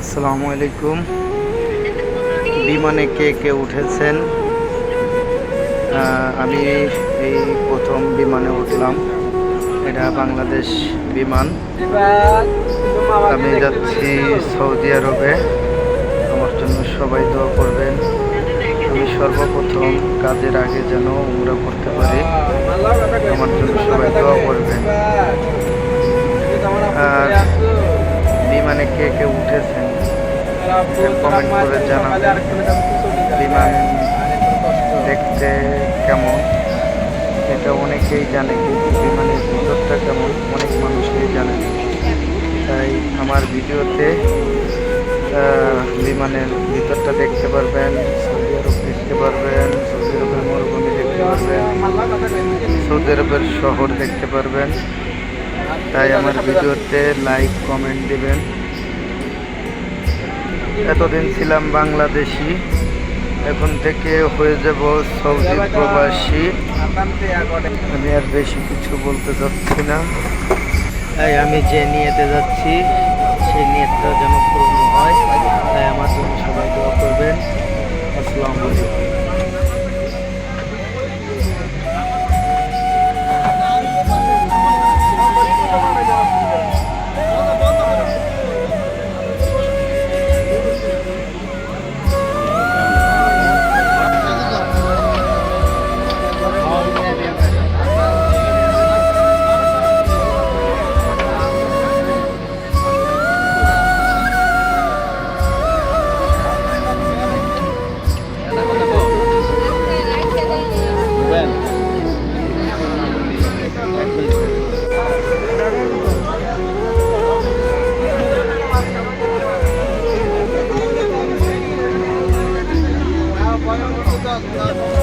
আসসালামু আলাইকুম। বিমানে কে কে উঠেছেন? আমি এই প্রথম বিমানে উঠলাম। এটা বাংলাদেশ বিমান। আমি যাচ্ছি সৌদি আরবে। আমার জন্য সবাই দোয়া করবেন। আমি সর্বপ্রথম কাজের আগে যেন উমরা করতে পারি, আমার জন্য সবাই দোয়া করবেন। আর বিমানে কে কে উঠেছেন কমেন্ট করে জানাবেন। বিমান দেখতে কেমন এটা অনেকেই জানে, কিন্তু বিমানের ভিতরটা কেমন অনেক মানুষকেই জানে না। তাই আমার ভিডিওতে বিমানের ভিতরটা দেখতে পারবেন, সৌদি আরব দেখতে পারবেন, সৌদি আরবের মরুভূমি দেখতে পারবেন, সৌদি আরবের শহর দেখতে পারবেন। তাই আমার ভিডিওতে লাইক কমেন্ট দিবেন। এতদিন ছিলাম বাংলাদেশি, এখন থেকে হয়ে যাব সৌদি প্রবাসী। আমি আর বেশি কিছু বলতে চাচ্ছি না। তাই আমি যে নিয়েতে যাচ্ছি সেই নিয়তটা যেন পূর্ণ হয়, তাই আমার জন্য সবাই দোয়া করবেন। আসসালামু আলাইকুম। Bana